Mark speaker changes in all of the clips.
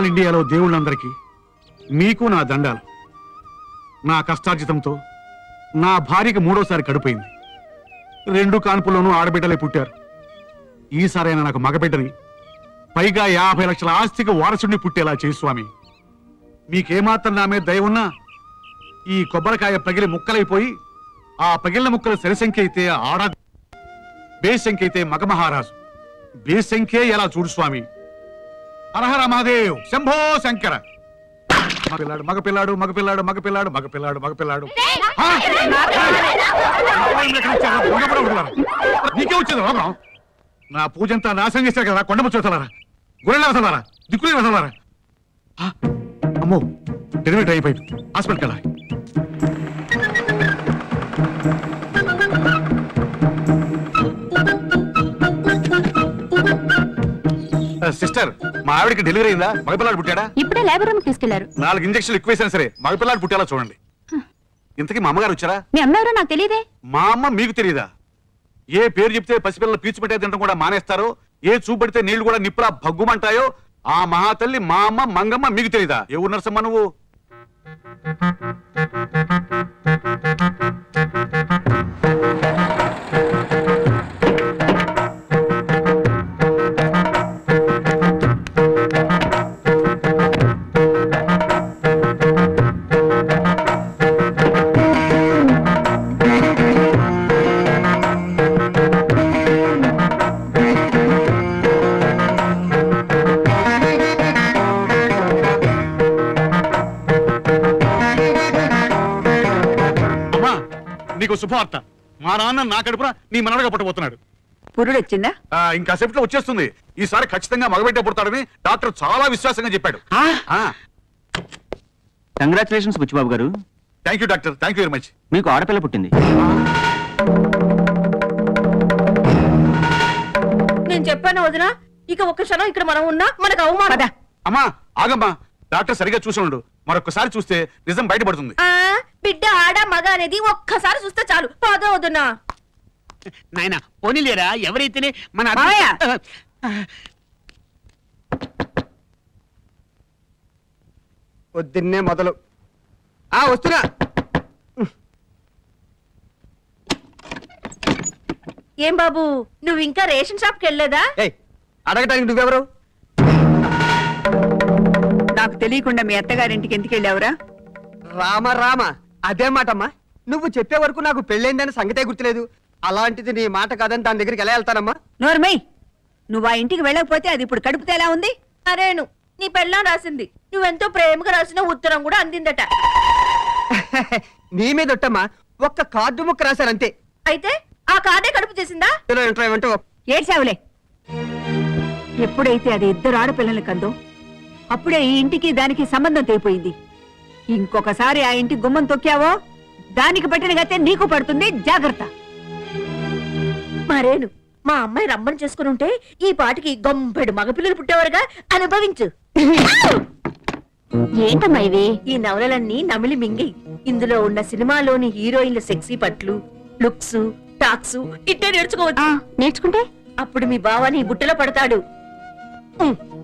Speaker 1: All ఇండియాలో దేవుళ్ళందరికీ మీకు నా దండాలు. నా కష్టార్జితంతో నా భార్యకి 3వసారి కడుపైంది. 2 కాన్పుల్లోనూ ఆడబిడ్డలే పుట్టారు. ఈసారైనా నాకు మగబిడ్డని, పైగా 50 లక్షల ఆస్తికి వారసుడిని పుట్టేలా చేయి స్వామి. మీకేమాత్రం నా మీద దయ ఉన్నా ఈ కొబ్బరికాయ పగిలి ముక్కలైపోయి ఆ పగిలిన ముక్కలు సరిసంఖ్య అయితే ఆడ, బేసంఖ్య అయితే మగమహారాజు. బేసంఖ్యే ఎలా చూడు స్వామి. హరహర మహాదేవ్, శంభో శంకర. మగపిల్లాడు మగపిల్లాడు మగపిల్లాడు మగపిల్లాడు మగపిల్లాడు మగపిల్లాడు. నీకే వచ్చింది రోగం. నా పూజంతా నాశనం చేశారు కదా కొండముచ్చోతలారా, గురెళ్ళ వసలారా, దిక్కులే వసలారా. అమ్మో, డెలివరీ అయిపోయింది. హాస్పిటల్కి వెళ్ళాలి. సిస్టర్, మా ఆవిడకి డెలివరీ అయిందా? మగపిల్లాడు పుట్టాడా?
Speaker 2: ఇప్పుడే లేబర్ రూమ్ తీసుకెళ్లారు.
Speaker 1: 4 ఇంజక్షన్లు ఎక్కువ వేసినా సరే మగపిల్లాడు పుట్టేలా చూడండి. ఇంతకీ మా అమ్మగారు వచ్చారా?
Speaker 2: మీ అమ్మెవరో నాకు తెలియదే.
Speaker 1: మా అమ్మ మీకు తెలియదా? ఏ పేరు చెప్తే పసిపిల్లలు పీచు పెట్టే తింటం కూడా మానేస్తారో, ఏ చూపెడితే నీళ్లు కూడా నిప్పులా భగ్గుమంటాయో ఆ మహాతల్లి మా అమ్మ మంగమ్మ మీకు తెలీదా? ఏ ఊరు నర్సమ్మ నువ్వు? నీకు శుభవార్త. మా నాన్న నా కడుపున నీ మనవడగా పుట్టబోతున్నాడు.
Speaker 3: పురుడు వచ్చిందా?
Speaker 1: ఇంకా సేపట్లో వచ్చేస్తుంది. ఈసారి ఖచ్చితంగా మగబిడ్డ పుడతాడని డాక్టర్ చాలా విశ్వాసంగా చెప్పాడు.
Speaker 4: కంగ్రాచులేషన్స్ బుచ్చిబాబు గారు.
Speaker 1: Thank you doctor, thank you very much.
Speaker 4: మీకు ఆడపిల్ల పుట్టింది.
Speaker 3: నేను చెప్పాను వదినా, ఇక ఒక్క క్షణం ఇక్కడ మనం ఉన్నా మనకు అవమానం.
Speaker 1: అమ్మా ఆగమ్మా, డాక్టర్ సరిగా చూసి ఉండు. మరొకసారి చూస్తే నిజం బయటపడుతుంది.
Speaker 3: బిడ్డ ఆడ మగ అనేది ఒక్కసారి చూస్తే చాలు. పదో వదినా.
Speaker 5: నాయన పోనీలేరా, ఎవరైతేనే మన
Speaker 6: పొద్దున్నే మొదలు. వస్తున్నా.
Speaker 3: ఏం బాబు, నువ్వు ఇంకా రేషన్ షాప్ కి వెళ్ళలేదా?
Speaker 6: అడగటానికి నువ్వెవరు?
Speaker 3: నాకు తెలియకుండా మీ అత్తగారింటికి ఎందుకు వెళ్ళావురా?
Speaker 6: రామ రామ, అదే మాటమ్మా. నువ్వు చెప్పే వరకు నాకు పెళ్ళైందని సంగతే గుర్తులేదు. అలాంటిది నీ మాట కాదని దాని దగ్గరికి ఎలా వెళ్తానమ్మా?
Speaker 3: నోర్మై, నువ్వు ఆ ఇంటికి వెళ్ళకపోతే అది ఇప్పుడు కడుపుతే ఎలా ఉంది? అరేను, నీ పెళ్ళాం రాసింది. నువ్వెంతో ప్రేమగా రాసిన ఉత్తరం కూడా అందిందట.
Speaker 6: నీ మీద ఒట్టమ్మా, ఒక్క కార్డు ముక్క రాశారంతే.
Speaker 3: అయితే ఆ కార్డే కడుపు చేసిందా?
Speaker 2: ఏడ్చావులే. ఎప్పుడైతే అది 2 ఆడపిల్లల్ని కందో అప్పుడే ఈ ఇంటికి దానికి సంబంధం తెగిపోయింది. ఇంకొకసారి ఆ ఇంటి గుమ్మం తొక్కావో దానికి పట్టిన గతే నీకు పడుతుంది. జాగ్రత్త.
Speaker 3: మరేను, మా అమ్మాయి రమ్మని చేసుకుని ఉంటే ఈ పాటికి గొంపెడు మగపిల్లలు పుట్టేవారుగా. అనుభవించు.
Speaker 2: ఏంటమ్మా ఇవి?
Speaker 3: ఈ నవలలన్నీ నమిలి మింగి ఇందులో ఉన్న సినిమాలోని హీరోయిన్ల సెక్సీ పట్లు, లుక్స్, టాక్స్ ఇట్టే నేర్చుకోవచ్చు.
Speaker 2: నేర్చుకుంటే
Speaker 3: అప్పుడు మీ బావ నీ బుట్టలో పడతాడు.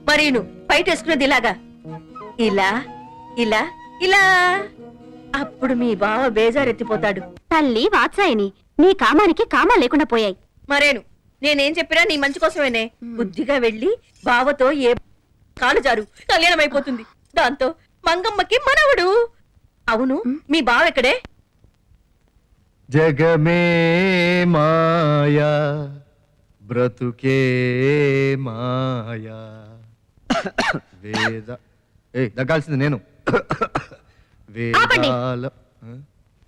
Speaker 3: మరీను బయట వేసుకునేది ఇలాగా, ఇలా ఇలా ఇలా. అప్పుడు మీ బావ బేజారెత్తిపోతాడు.
Speaker 2: తల్లి వాత్సాయని, నీ కామానికి కామా లేకుండా పోయాయి.
Speaker 3: మరేను, నేనేం చెప్పినా నీ మంచి కోసమేనే. బుద్ధిగా వెళ్ళి బావతో ఏ కాలు జారు, కళ్యాణం అయిపోతుంది. దాంతో మంగమ్మకి మనవడు. అవును, మీ బావ ఎక్కడే?
Speaker 7: జగమే మాయా బ్రతుకే మాయా. వేద దగ్గాల్సింది నేను.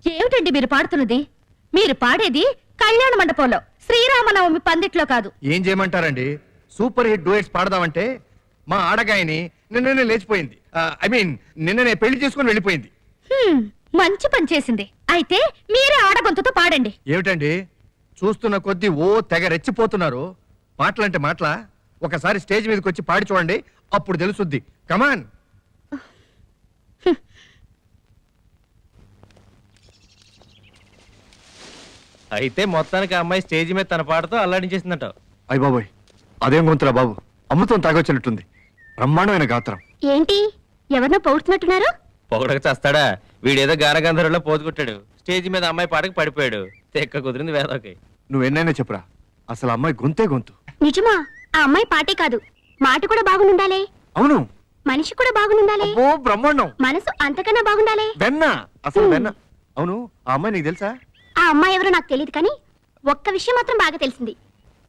Speaker 2: ఏమిటండి మీరు పాడుతున్నది? మీరు పాడేది కళ్యాణ మండపంలో, శ్రీరామనవమి పందిట్లో కాదు.
Speaker 7: ఏం చేయమంటారండి? సూపర్ హిట్ డూయట్స్ పాడదామంటే మా ఆడగాయని నిన్ననే లేచిపోయింది. ఐ మీన్ నిన్ననే పెళ్లి చేసుకుని వెళ్ళిపోయింది.
Speaker 2: మంచి పని చేసింది. అయితే మీరే ఆడగొంతుతో పాడండి.
Speaker 7: ఏమిటండి చూస్తున్న కొద్దీ ఓ తెగ రెచ్చిపోతున్నారు. మాటలంటే మాటలా? ఒకసారి స్టేజ్ మీదకి వచ్చి పాడి చూడండి, అప్పుడు తెలుసుద్ది. కమాన్.
Speaker 8: అయితే మొత్తానికి అమ్మాయి స్టేజ్ మీద తన పాటతో అల్లాడించేసిందట.
Speaker 7: అయ్య బాబోయ్, అదేం గొంతురా బాబు, అమృతం తాగొచ్చినట్టుంది. బ్రహ్మాండమైన గాత్రం.
Speaker 9: ఏంటి ఎవరినో పౌడుతున్నట్టున్నారు?
Speaker 8: పొగడక చేస్తాడా? వీడేదో గానగంధర్వులో పోతుకొట్టాడు. స్టేజ్ మీద అమ్మాయి పాటకు పడిపోయాడు. తెక్క కుదిరింది వేదోకి.
Speaker 7: నువ్వు ఎన్నైనా చెప్పురా, అసలు అమ్మాయి గొంతే గొంతు.
Speaker 9: నిజమా? ఆ అమ్మాయి పాటే కాదు, మాట కూడా బాగుండాలే.
Speaker 7: అవును,
Speaker 9: మనిషి కూడా బాగుండాలే.
Speaker 7: ఓ బ్రహ్మాండం.
Speaker 9: మనసు అంతకన్నా బాగుండాలే.
Speaker 7: వెన్న, అసలు వెన్న. అవును, ఆ అమ్మాయి నీకు తెలుసా?
Speaker 9: ఆ అమ్మాయి ఎవరో నాకు తెలియదు, కానీ ఒక్క విషయం మాత్రం బాగా తెలిసింది.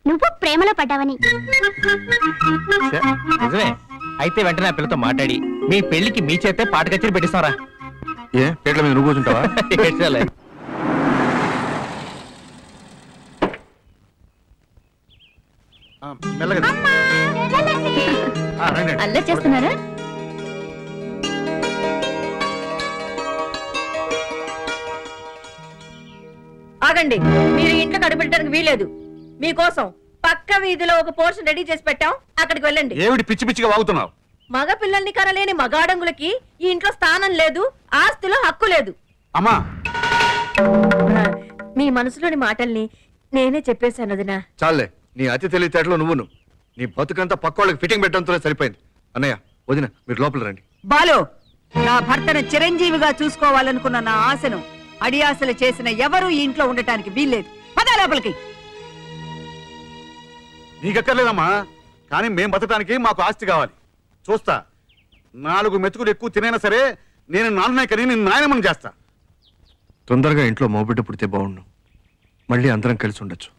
Speaker 9: నువ్వు ప్రేమలో పడ్డావని.
Speaker 8: నిజమే. అయితే వెంటనే ఆ పిల్లతో మాట్లాడి మీ పెళ్లికి మీ చేతే పాట కచేరి పెట్టిస్తారా?
Speaker 7: ఏ పేట్ల మీద నువ్వు కూర్చుంటావా? మెల్లగా. రండి.
Speaker 9: అల్లరి చేస్తున్నారా?
Speaker 3: ఆగండి, మీరు ఇంట్లో కడుపెట్టడానికి వీలేదు. మీకోసం పక్క వీధిలో ఒక పోర్షన్ రెడీ చేసి పెట్టాం, అక్కడికి వెళ్ళండి.
Speaker 1: ఏమిటి పిచ్చి పిచ్చిగా వాగుతున్నావు?
Speaker 3: మగ పిల్లల్ని కనలేని మగాడంగులకి ఈ ఇంట్లో స్థానం లేదు, ఆస్తిలో హక్కు లేదు.
Speaker 1: అమ్మా,
Speaker 3: మీ మనసులోని మాటల్ని నేనే చెప్పేశాను వదినా.
Speaker 7: చాలే, నీ అతి తెలివితేటలో నువ్వును. నీ బతుకంతా పక్కోళ్ళకి ఫిట్టింగ్ పెట్టడంతో సరిపోయింది. అన్నయ్య, వదిన, మీరు లోపల రండి.
Speaker 2: బాలు, నా భర్తను చిరంజీవిగా చూసుకోవాలనుకున్న నా ఆశను అడియాసలు చేసిన ఎవరూ ఈ ఇంట్లో ఉండటానికి వీల్లేదు. పద లోపలికి.
Speaker 1: నీకెక్కర్లేదమ్మా, కానీ మేం బతకడానికి మాకు ఆస్తి కావాలి. చూస్తా, 4 మెతుకులు ఎక్కువ తినైనా సరే నేను నాన్ననే కని నేను నాయనమని చేస్తా.
Speaker 7: తొందరగా ఇంట్లో మోబిడ్డ పుడితే బాగుండు. మళ్ళీ అందరం కలిసి ఉండొచ్చు.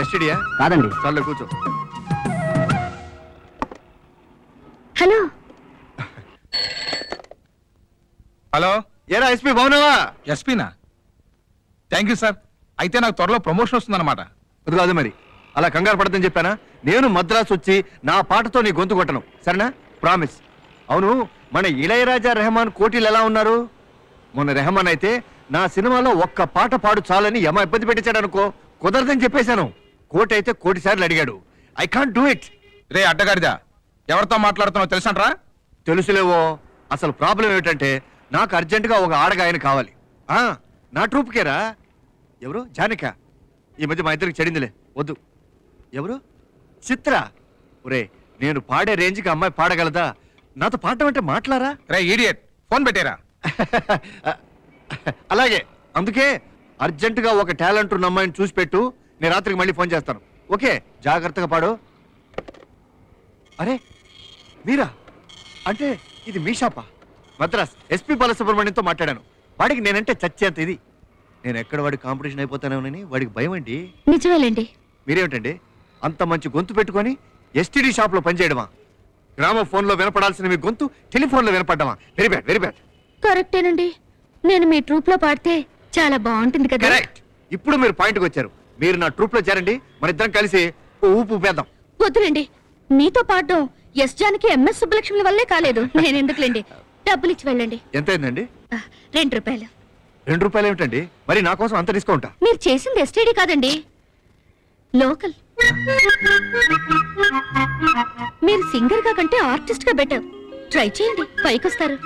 Speaker 7: ఎస్టీడియా?
Speaker 4: కాదండి.
Speaker 7: చాలే, కూర్చో.
Speaker 9: హలో,
Speaker 10: హలో,
Speaker 7: ఏరా ఎస్పీ బాగున్నావా?
Speaker 10: ఎస్పీనా? Thank you sir. అయితే నాకు త్వరలో ప్రమోషన్ వస్తుందన్నమాట.
Speaker 7: అది కాదు మరి, అలా కంగారు పడదని చెప్పానా? నేను మద్రాసు వచ్చి నా పాటతో నీ గొంతు కొట్టను, సరేనా? ప్రామిస్. అవును, మన ఇళయరాజా రెహమాన్ కోటిలు ఎలా ఉన్నారు? మొన్న రెహమాన్ అయితే నా సినిమాలో ఒక్క పాట పాడు చాలని యమ ఇబ్బంది పెట్టించాడు అనుకో. కుదరదని చెప్పేశాను. కోటి అయితే 1 కోటి సార్లు అడిగాడు. I can't do it.
Speaker 10: రే అడ్డగారిదా, ఎవరితో మాట్లాడుతున్నావు తెలుసంట్రా?
Speaker 7: తెలుసులేవో. అసలు ప్రాబ్లం ఏమిటంటే నాకు అర్జెంటుగా ఒక ఆడగాయన కావాలి. నా ట్రూప్కేరా. ఎవరు? జానిక. ఈ మధ్య మా ఇద్దరికి చెడిందిలే, వద్దు. ఎవరు? చిత్ర. ఒరే, నేను పాడే రేంజ్కి అమ్మాయి పాడగలదా? నాతో పాడటం అంటే మాట్లారా?
Speaker 10: రే ఈడియట్, ఫోన్ పెట్టారా?
Speaker 7: అలాగే, అందుకే అర్జెంటుగా ఒక టాలెంట్ ఉన్న అమ్మాయిని చూసి పెట్టు. నేను రాత్రికి మళ్ళీ ఫోన్ చేస్తాను. ఓకే, జాగ్రత్తగా పాడు. అరే మీరా? అంటే ఇది మీ షాపా? మద్రాస్ ఎస్పీ బాలసుబ్రహ్మణ్యంతో మాట్లాడాను. వాడికి నేనంటే చచ్చేంత ఇది. నేను ఎక్కడ వాడి కాంపిటీషన్ అయిపోతానేమోనని వాడికి భయం అండి.
Speaker 9: నిజమేలేండి.
Speaker 7: మీరేమిటండి అంత మంచి గొంతు పెట్టుకొని ఎస్టీడీ షాప్ లో పనిచేయడమా? గ్రామ ఫోన్ లో వినపడాల్సిన మీ గొంతు టెలిఫోన్ లో వినపడ్డమా? Very bad, very bad.
Speaker 9: కరెక్టేనండి. నేను మీ ట్రూప్ లో పాడితే చాలా బాగుంటుంది కదా.
Speaker 7: కరెక్ట్. ఇప్పుడు మీరు పాయింట్కి వచ్చారు. మీరు నా ట్రూప్ లో చేరండి, మన ఇద్దరం కలిసి ఓ ఊపు ఊపేద్దాం.
Speaker 9: వద్దులేండి, మీతో పాడడం ఎస్ జానకి ఎంఎస్ సుబ్బలక్ష్మి వల్లే కాలేదు. నేను ఎందుకులేండి, డబ్బులు ఇచ్చి వెళ్ళండి.
Speaker 7: ఎంత అయిందండి?
Speaker 9: 2 రూపాయలు.
Speaker 7: 2 రూపాయలు ఏమిటండి? మరి నా కోసం అంత డిస్కౌంటా?
Speaker 9: మీరు చేసింది ఎస్టీడీ కాదండి, లోకల్. మీరు సింగర్ గా కంటే ఆర్టిస్ట్ గా బెటర్. ట్రై చేయండి, పైకొస్తారు.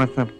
Speaker 7: వస్తాను.